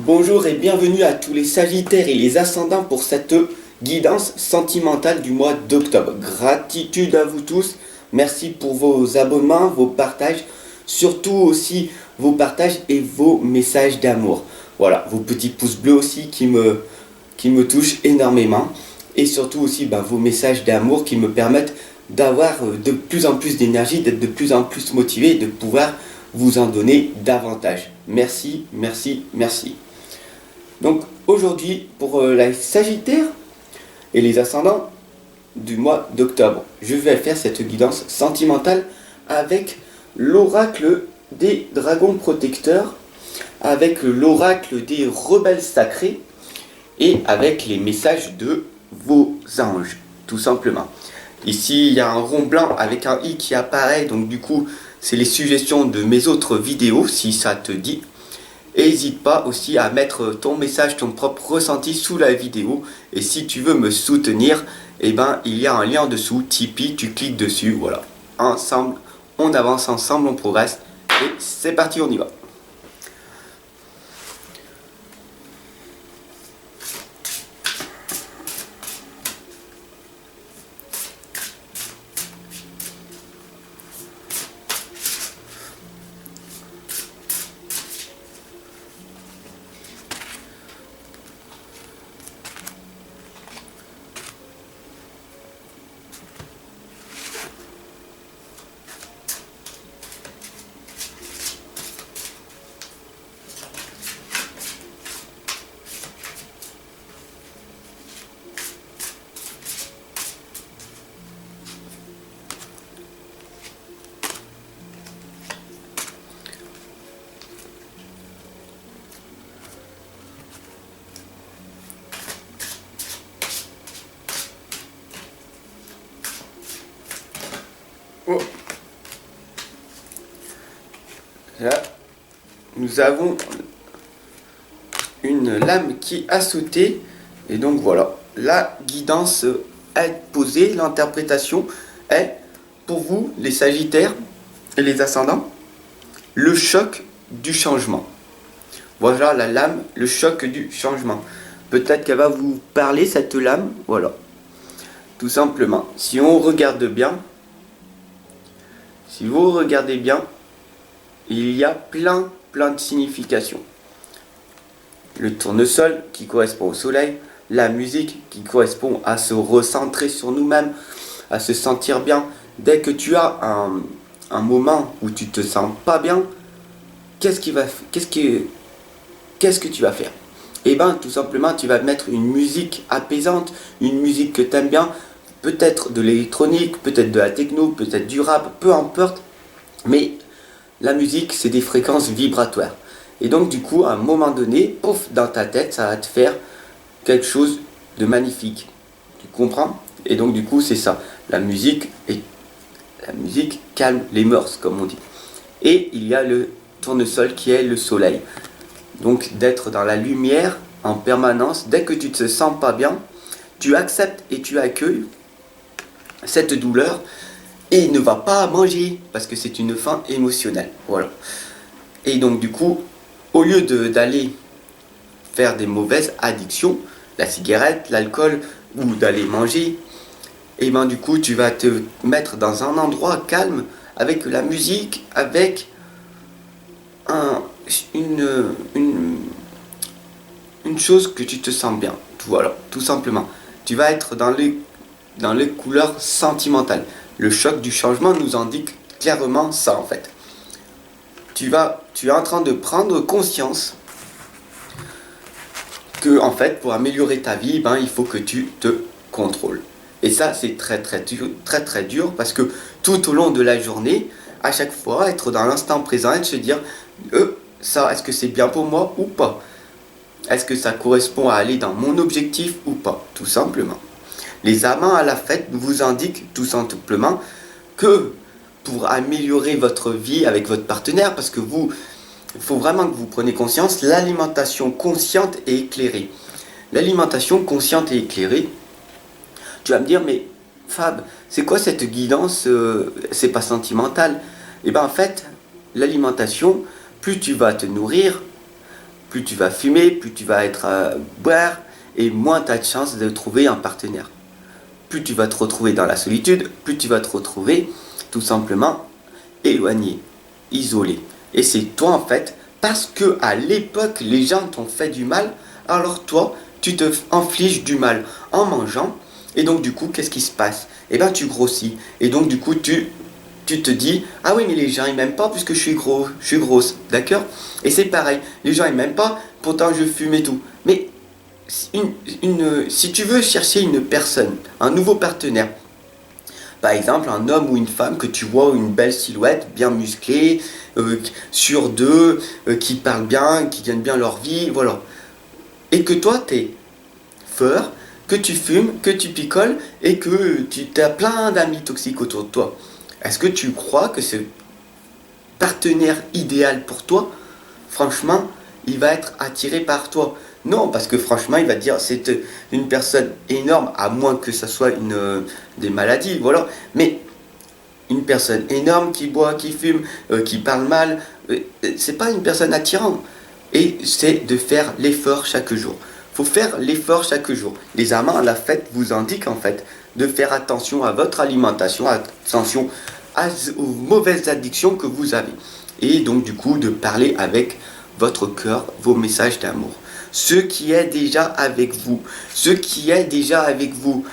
Bonjour et bienvenue à tous les Sagittaires et les Ascendants pour cette guidance sentimentale du mois d'octobre. Gratitude à vous tous, merci pour vos abonnements, vos partages, surtout aussi vos partages et vos messages d'amour. Voilà, vos petits pouces bleus aussi qui me touchent énormément. Et surtout aussi vos messages d'amour qui me permettent d'avoir de plus en plus d'énergie, d'être de plus en plus motivé et de pouvoir vous en donner davantage. Merci, merci, merci. Donc aujourd'hui, pour la Sagittaire et les ascendants du mois d'octobre, je vais faire cette guidance sentimentale avec l'oracle des dragons protecteurs, avec l'oracle des rebelles sacrés et avec les messages de vos anges, tout simplement. Ici, il y a un rond blanc avec un i qui apparaît, donc du coup, c'est les suggestions de mes autres vidéos, si ça te dit. N'hésite pas aussi à mettre ton message, ton propre ressenti sous la vidéo. Et si tu veux me soutenir, il y a un lien en dessous, Tipeee, tu cliques dessus, voilà. Ensemble, on avance, ensemble, on progresse. Et c'est parti, on y va. Oh. Là, nous avons une lame qui a sauté. Et donc voilà, la guidance est posée, l'interprétation est pour vous, les Sagittaires et les Ascendants, le choc du changement. Voilà la lame, le choc du changement. Peut-être qu'elle va vous parler, cette lame, voilà. Tout simplement, si on regarde bien, si vous regardez bien, il y a plein de significations. Le tournesol qui correspond au soleil, la musique qui correspond à se recentrer sur nous-mêmes, à se sentir bien. Dès que tu as un moment où tu te sens pas bien, qu'est-ce que tu vas faire? Tout simplement, tu vas mettre une musique apaisante, une musique que tu aimes bien, peut-être de l'électronique, peut-être de la techno, peut-être du rap, peu importe. Mais la musique, c'est des fréquences vibratoires. Et donc, du coup, à un moment donné, pouf, dans ta tête, ça va te faire quelque chose de magnifique. Tu comprends? Et donc, du coup, c'est ça. La musique calme les mœurs, comme on dit. Et il y a le tournesol qui est le soleil. Donc, d'être dans la lumière en permanence. Dès que tu ne te sens pas bien, tu acceptes et tu accueilles cette douleur et ne va pas manger parce que c'est une faim émotionnelle. Voilà. Et donc du coup, au lieu d'aller faire des mauvaises addictions, la cigarette, l'alcool ou d'aller manger, du coup tu vas te mettre dans un endroit calme avec la musique, avec une chose que tu te sens bien. Voilà, tout simplement. Tu vas être dans les couleurs sentimentales. Le choc du changement nous indique clairement ça en fait. Tu es en train de prendre conscience que en fait pour améliorer ta vie, il faut que tu te contrôles. Et ça c'est très dur parce que tout au long de la journée, à chaque fois être dans l'instant présent et de se dire ça, est-ce que c'est bien pour moi ou pas? Est-ce que ça correspond à aller dans mon objectif ou pas? Tout simplement. Les amants à la fête vous indiquent tout simplement que pour améliorer votre vie avec votre partenaire, parce que il faut vraiment que vous preniez conscience, l'alimentation consciente et éclairée. L'alimentation consciente et éclairée, tu vas me dire, mais Fab, c'est quoi cette guidance? C'est pas sentimental. En fait, l'alimentation, plus tu vas te nourrir, plus tu vas fumer, plus tu vas être à boire, et moins tu as de chances de trouver un partenaire. Plus tu vas te retrouver dans la solitude, plus tu vas te retrouver tout simplement éloigné, isolé. Et c'est toi en fait, parce que à l'époque les gens t'ont fait du mal, alors toi tu te infliges du mal en mangeant, et donc du coup qu'est-ce qui se passe? Eh ben tu grossis, et donc du coup tu te dis, ah oui mais les gens ils m'aiment pas puisque je suis gros, je suis grosse, d'accord? Et c'est pareil, les gens ils m'aiment pas, pourtant je fume et tout. Mais si tu veux chercher une personne, un nouveau partenaire, par exemple un homme ou une femme que tu vois une belle silhouette, bien musclée, sur deux, qui parlent bien, qui gagnent bien leur vie, voilà. Et que toi t'es fort, que tu fumes, que tu picoles et que tu as plein d'amis toxiques autour de toi. Est-ce que tu crois que ce partenaire idéal pour toi, franchement, il va être attiré par toi? Non, parce que franchement, il va te dire c'est une personne énorme, à moins que ça soit des maladies, voilà. Mais une personne énorme qui boit, qui fume, qui parle mal, c'est pas une personne attirante. Et c'est de faire l'effort chaque jour. Faut faire l'effort chaque jour. Les amants, la fête vous indique en fait de faire attention à votre alimentation, attention aux mauvaises addictions que vous avez. Et donc du coup de parler avec votre cœur vos messages d'amour. Ce qui est déjà avec vous. Ce qui est déjà avec vous.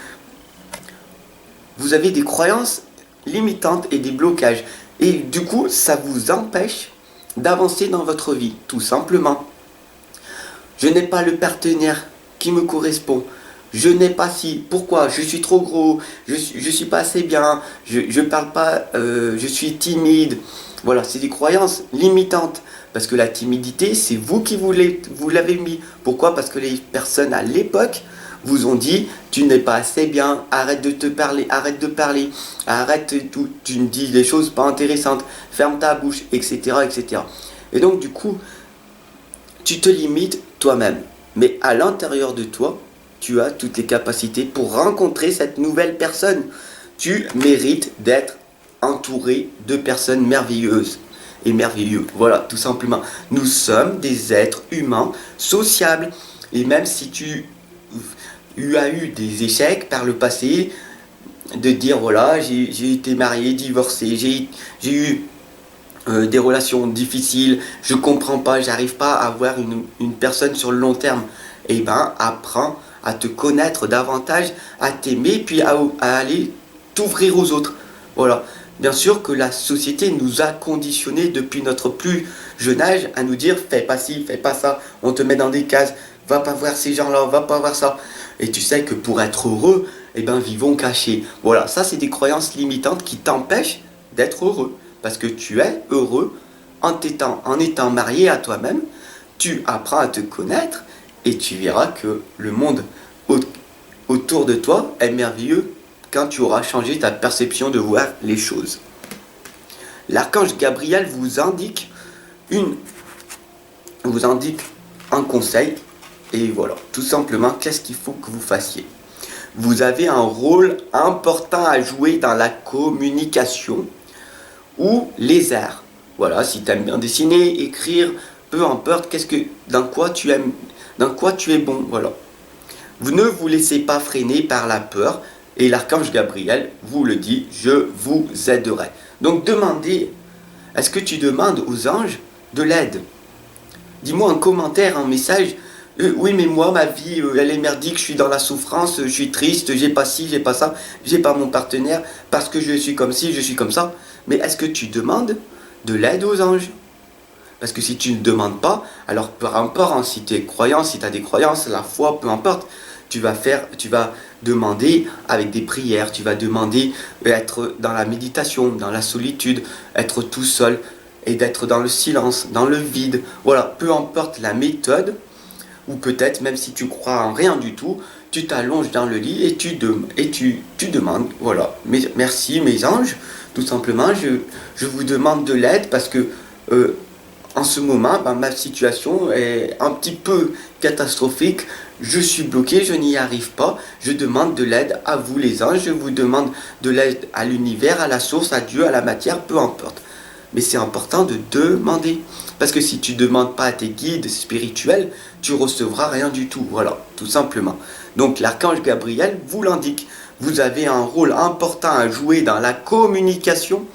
Vous avez des croyances limitantes et des blocages. Et du coup, ça vous empêche d'avancer dans votre vie, tout simplement. Je n'ai pas le partenaire qui me correspond. Je n'ai pas si. Pourquoi? Je suis trop gros. Je suis pas assez bien. Je parle pas. Je suis timide. Voilà, c'est des croyances limitantes. Parce que la timidité, c'est vous qui vous l'avez mis. Pourquoi? Parce que les personnes à l'époque vous ont dit tu n'es pas assez bien, arrête de te parler, arrête de parler, arrête tout, tu me dis des choses pas intéressantes, ferme ta bouche, etc., etc. Et donc du coup, tu te limites toi-même. Mais à l'intérieur de toi, tu as toutes les capacités pour rencontrer cette nouvelle personne. Tu mérites d'être entouré de personnes merveilleuses et merveilleux. Voilà, tout simplement. Nous sommes des êtres humains, sociables. Et même si tu as eu des échecs par le passé, de dire voilà, j'ai été marié, divorcé, j'ai eu des relations difficiles, je comprends pas, j'arrive pas à avoir une personne sur le long terme. Eh ben, apprends à te connaître davantage, à t'aimer, puis à aller t'ouvrir aux autres. Voilà. Bien sûr que la société nous a conditionnés depuis notre plus jeune âge à nous dire fais pas ci, fais pas ça, on te met dans des cases, va pas voir ces gens-là, va pas voir ça. Et tu sais que pour être heureux, eh ben vivons cachés. Voilà, ça c'est des croyances limitantes qui t'empêchent d'être heureux. Parce que tu es heureux en étant marié à toi-même, tu apprends à te connaître et tu verras que le monde autour de toi est merveilleux quand tu auras changé ta perception de voir les choses. L'archange Gabriel vous indique un conseil et voilà, tout simplement qu'est-ce qu'il faut que vous fassiez. Vous avez un rôle important à jouer dans la communication ou les arts. Voilà, si tu aimes bien dessiner, écrire, peu importe dans quoi tu es bon, voilà. Vous ne vous laissez pas freiner par la peur et l'archange Gabriel vous le dit, je vous aiderai. Donc demandez, est-ce que tu demandes aux anges de l'aide? Dis-moi en commentaire, en message, oui mais moi ma vie elle est merdique, je suis dans la souffrance, je suis triste, j'ai pas ci, j'ai pas ça, j'ai pas mon partenaire parce que je suis comme ci, je suis comme ça. Mais est-ce que tu demandes de l'aide aux anges? Parce que si tu ne demandes pas, alors peu importe, hein, si tu es croyant, si tu as des croyances, la foi, peu importe, tu vas demander avec des prières, tu vas demander être dans la méditation, dans la solitude, être tout seul et d'être dans le silence, dans le vide. Voilà, peu importe la méthode, ou peut-être même si tu crois en rien du tout, tu t'allonges dans le lit et tu demandes, voilà, merci mes anges, tout simplement, je vous demande de l'aide parce que en ce moment, ma situation est un petit peu catastrophique, je suis bloqué, je n'y arrive pas, je demande de l'aide à vous les anges, je vous demande de l'aide à l'univers, à la source, à Dieu, à la matière, peu importe. Mais c'est important de demander. Parce que si tu ne demandes pas à tes guides spirituels, tu recevras rien du tout. Voilà, tout simplement. Donc l'archange Gabriel vous l'indique. Vous avez un rôle important à jouer dans la communication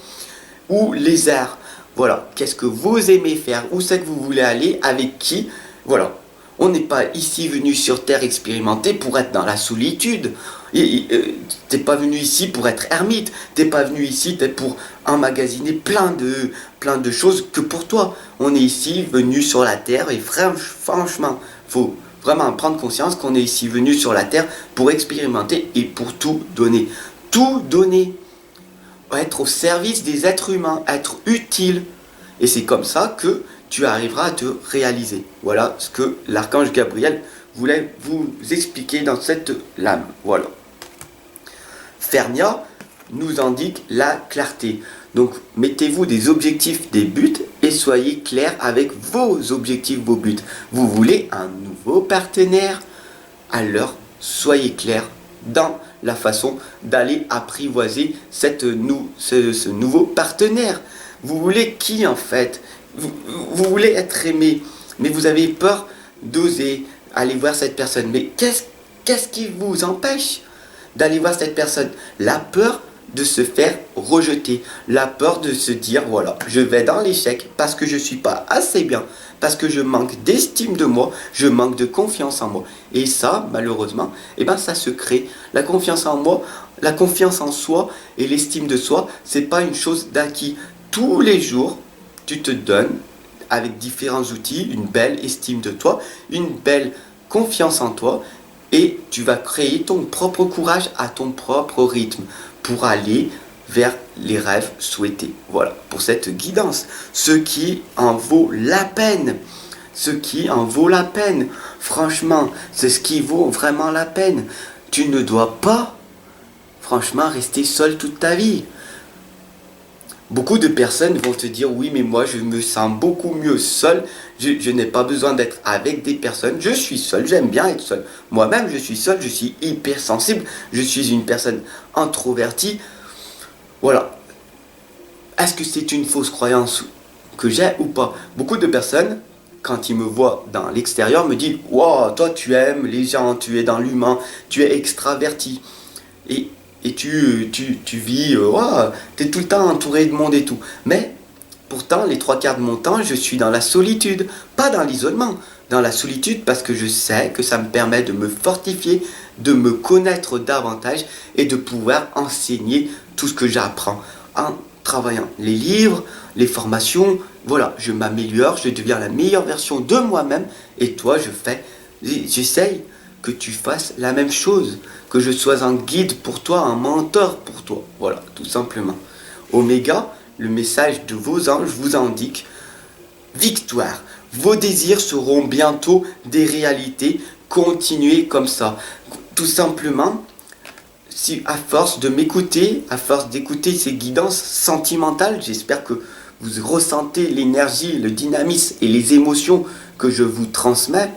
ou les arts. Voilà, qu'est-ce que vous aimez faire, où c'est que vous voulez aller, avec qui. Voilà, on n'est pas ici venu sur Terre expérimenter pour être dans la solitude. T'es pas venu ici pour être ermite, t'es pas venu ici pour emmagasiner plein de choses que pour toi. On est ici venu sur la Terre et franchement, faut vraiment prendre conscience qu'on est ici venu sur la Terre pour expérimenter et pour tout donner. Tout donner. Être au service des êtres humains, être utile. Et c'est comme ça que tu arriveras à te réaliser. Voilà ce que l'archange Gabriel voulait vous expliquer dans cette lame. Voilà. Fernia nous indique la clarté. Donc mettez-vous des objectifs, des buts et soyez clair avec vos objectifs, vos buts. Vous voulez un nouveau partenaire? Alors soyez clair dans la façon d'aller apprivoiser ce nouveau partenaire. Vous voulez qui en fait? Vous voulez être aimé, mais vous avez peur d'oser aller voir cette personne. Mais qu'est-ce qui vous empêche d'aller voir cette personne? La peur de se faire rejeter, la peur de se dire voilà, je vais dans l'échec parce que je ne suis pas assez bien, parce que je manque d'estime de moi, je manque de confiance en moi. Et ça, malheureusement, ça se crée. La confiance en moi, la confiance en soi et l'estime de soi, c'est pas une chose d'acquis. Tous les jours, tu te donnes avec différents outils une belle estime de toi, une belle confiance en toi, et tu vas créer ton propre courage à ton propre rythme pour aller vers les rêves souhaités. Voilà, pour cette guidance. Ce qui en vaut la peine. Ce qui en vaut la peine. Franchement, c'est ce qui vaut vraiment la peine. Tu ne dois pas, franchement, rester seul toute ta vie. Beaucoup de personnes vont te dire oui, mais moi je me sens beaucoup mieux seul, je n'ai pas besoin d'être avec des personnes, je suis seul, j'aime bien être seul. Moi-même je suis seul, je suis hypersensible, je suis une personne introvertie. Voilà. Est-ce que c'est une fausse croyance que j'ai ou pas? Beaucoup de personnes, quand ils me voient dans l'extérieur, me disent wow, toi tu aimes les gens, tu es dans l'humain, tu es extraverti. Et tu vis, tu es tout le temps entouré de monde et tout. Mais pourtant, les 3/4 de mon temps, je suis dans la solitude, pas dans l'isolement, dans la solitude parce que je sais que ça me permet de me fortifier, de me connaître davantage et de pouvoir enseigner tout ce que j'apprends en travaillant les livres, les formations. Voilà, je m'améliore, je deviens la meilleure version de moi-même et toi, j'essaye que tu fasses la même chose, que je sois un guide pour toi, un mentor pour toi. Voilà, tout simplement. Oméga, le message de vos anges vous indique victoire. Vos désirs seront bientôt des réalités. Continuez comme ça. Tout simplement, si à force de m'écouter, à force d'écouter ces guidances sentimentales, j'espère que vous ressentez l'énergie, le dynamisme et les émotions que je vous transmets,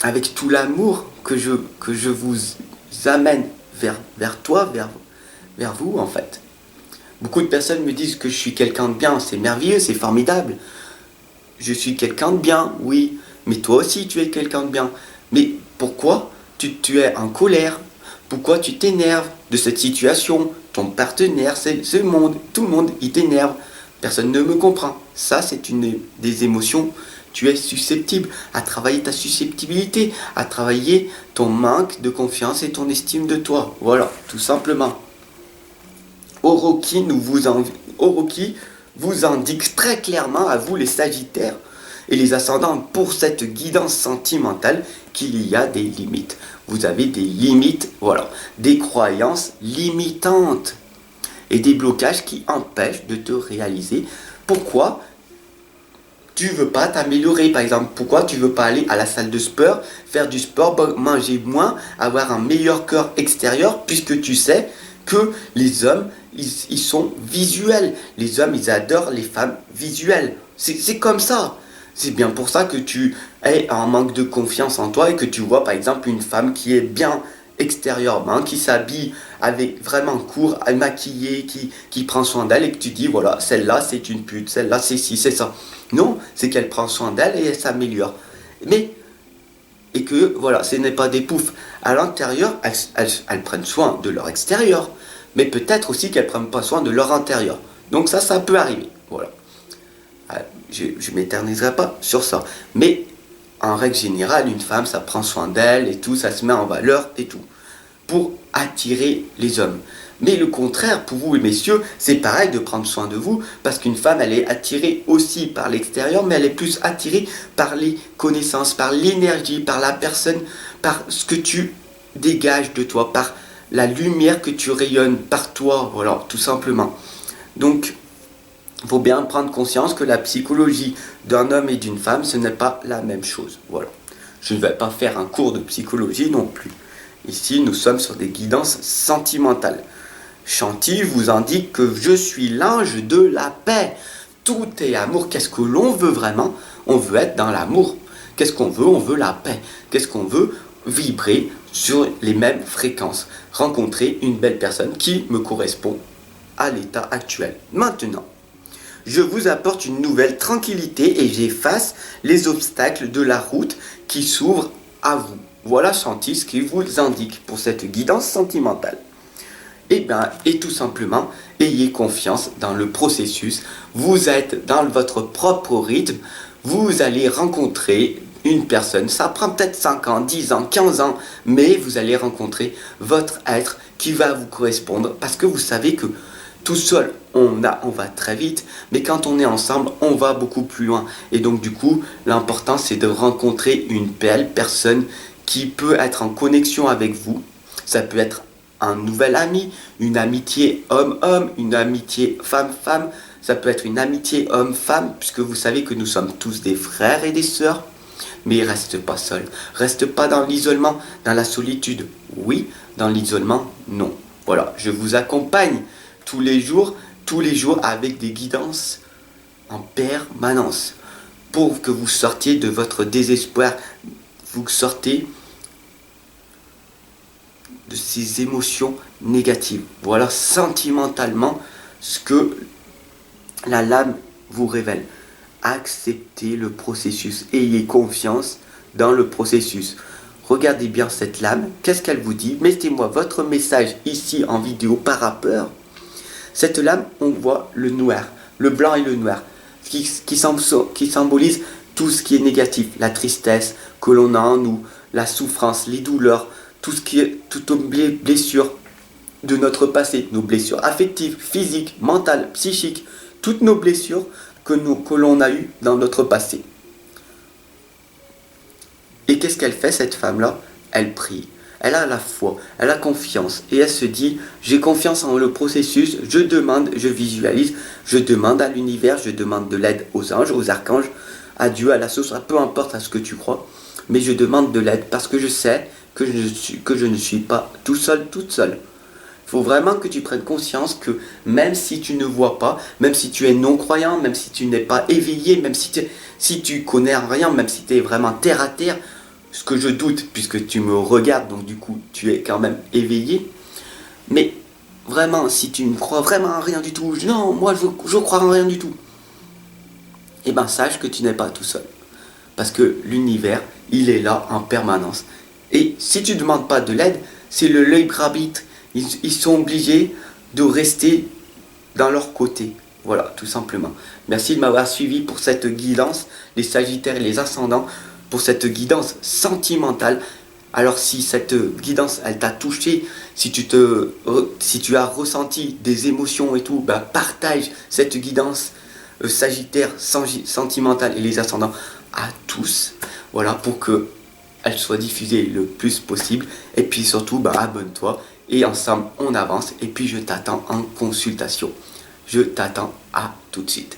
avec tout l'amour que je vous amène vers toi, vers vous en fait. Beaucoup de personnes me disent que je suis quelqu'un de bien, c'est merveilleux, c'est formidable. Je suis quelqu'un de bien, oui, mais toi aussi tu es quelqu'un de bien. Mais pourquoi tu es en colère? Pourquoi tu t'énerves de cette situation? Ton partenaire, c'est ce monde, tout le monde, il t'énerve. Personne ne me comprend. Ça, c'est une des émotions. Tu es susceptible à travailler ta susceptibilité, à travailler ton manque de confiance et ton estime de toi. Voilà, tout simplement. Orochi vous indique très clairement à vous les Sagittaires et les ascendants pour cette guidance sentimentale qu'il y a des limites. Vous avez des limites, voilà, des croyances limitantes et des blocages qui empêchent de te réaliser. Pourquoi tu veux pas t'améliorer, par exemple? Pourquoi tu veux pas aller à la salle de sport, faire du sport, manger moins, avoir un meilleur corps extérieur, puisque tu sais que les hommes, ils sont visuels. Les hommes, ils adorent les femmes visuelles. C'est comme ça. C'est bien pour ça que tu es en manque de confiance en toi et que tu vois, par exemple, une femme qui est bien extérieurement, qui s'habille avec vraiment court, maquillée, qui prend soin d'elle et que tu dis voilà, celle-là c'est une pute, celle-là c'est ci, c'est ça. Non, c'est qu'elle prend soin d'elle et elle s'améliore. Mais, et que voilà, ce n'est pas des poufs. À l'intérieur, elles prennent soin de leur extérieur, mais peut-être aussi qu'elles ne prennent pas soin de leur intérieur. Donc ça peut arriver. Voilà. Je ne m'éterniserai pas sur ça. Mais en règle générale, une femme, ça prend soin d'elle et tout, ça se met en valeur et tout, pour attirer les hommes. Mais le contraire, pour vous, messieurs, c'est pareil de prendre soin de vous, parce qu'une femme, elle est attirée aussi par l'extérieur, mais elle est plus attirée par les connaissances, par l'énergie, par la personne, par ce que tu dégages de toi, par la lumière que tu rayonnes par toi, voilà, tout simplement. Donc, il faut bien prendre conscience que la psychologie d'un homme et d'une femme, ce n'est pas la même chose. Voilà. Je ne vais pas faire un cours de psychologie non plus. Ici, nous sommes sur des guidances sentimentales. Chanty vous indique que je suis l'ange de la paix. Tout est amour. Qu'est-ce que l'on veut vraiment? On veut être dans l'amour. Qu'est-ce qu'on veut? On veut la paix. Qu'est-ce qu'on veut? Vibrer sur les mêmes fréquences. Rencontrer une belle personne qui me correspond à l'état actuel. Maintenant, je vous apporte une nouvelle tranquillité et j'efface les obstacles de la route qui s'ouvrent à vous. Voilà Chanty ce qu'il vous indique pour cette guidance sentimentale. Et tout simplement, ayez confiance dans le processus. Vous êtes dans votre propre rythme. Vous allez rencontrer une personne. Ça prend peut-être 5 ans, 10 ans, 15 ans, mais vous allez rencontrer votre être qui va vous correspondre parce que vous savez que tout seul, on va très vite, mais quand on est ensemble, on va beaucoup plus loin. Et donc du coup, l'important c'est de rencontrer une belle personne qui peut être en connexion avec vous. Ça peut être un nouvel ami, une amitié homme-homme, une amitié femme-femme. Ça peut être une amitié homme-femme, puisque vous savez que nous sommes tous des frères et des sœurs. Mais reste pas seul, reste pas dans l'isolement, dans la solitude. Oui, dans l'isolement, non. Voilà, je vous accompagne tous les jours avec des guidances en permanence pour que vous sortiez de votre désespoir, vous sortez de ces émotions négatives. Voilà sentimentalement ce que la lame vous révèle. Acceptez le processus, ayez confiance dans le processus. Regardez bien cette lame, qu'est-ce qu'elle vous dit? Mettez-moi votre message ici en vidéo par rapport. Cette lame, on voit le noir, le blanc et le noir, qui symbolise tout ce qui est négatif, la tristesse que l'on a en nous, la souffrance, les douleurs, toutes nos blessures de notre passé, nos blessures affectives, physiques, mentales, psychiques, toutes nos blessures que l'on a eues dans notre passé. Et qu'est-ce qu'elle fait cette femme-là? Elle prie. Elle a la foi, elle a confiance et elle se dit j'ai confiance en le processus, je demande, je visualise, je demande à l'univers, je demande de l'aide aux anges, aux archanges, à Dieu, à la source, peu importe à ce que tu crois, mais je demande de l'aide parce que je sais que je ne suis pas tout seul, toute seule. Il faut vraiment que tu prennes conscience que même si tu ne vois pas, même si tu es non-croyant, même si tu n'es pas éveillé, même si tu connais rien, même si tu es vraiment terre à terre, ce que je doute, puisque tu me regardes, donc du coup, tu es quand même éveillé. Mais vraiment, si tu ne crois vraiment en rien du tout, non, moi je crois en rien du tout, eh bien sache que tu n'es pas tout seul. Parce que l'univers, il est là en permanence. Et si tu ne demandes pas de l'aide, c'est le libre arbitre. Ils sont obligés de rester dans leur côté. Voilà, tout simplement. Merci de m'avoir suivi pour cette guidance, les Sagittaires et les Ascendants, pour cette guidance sentimentale. Alors si cette guidance elle t'a touché, si tu as ressenti des émotions et tout, bah, partage cette guidance Sagittaire sentimentale et les ascendants à tous. Voilà, pour que elle soit diffusée le plus possible. Et puis surtout, bah, abonne-toi et ensemble on avance. Et puis je t'attends en consultation. Je t'attends, à tout de suite.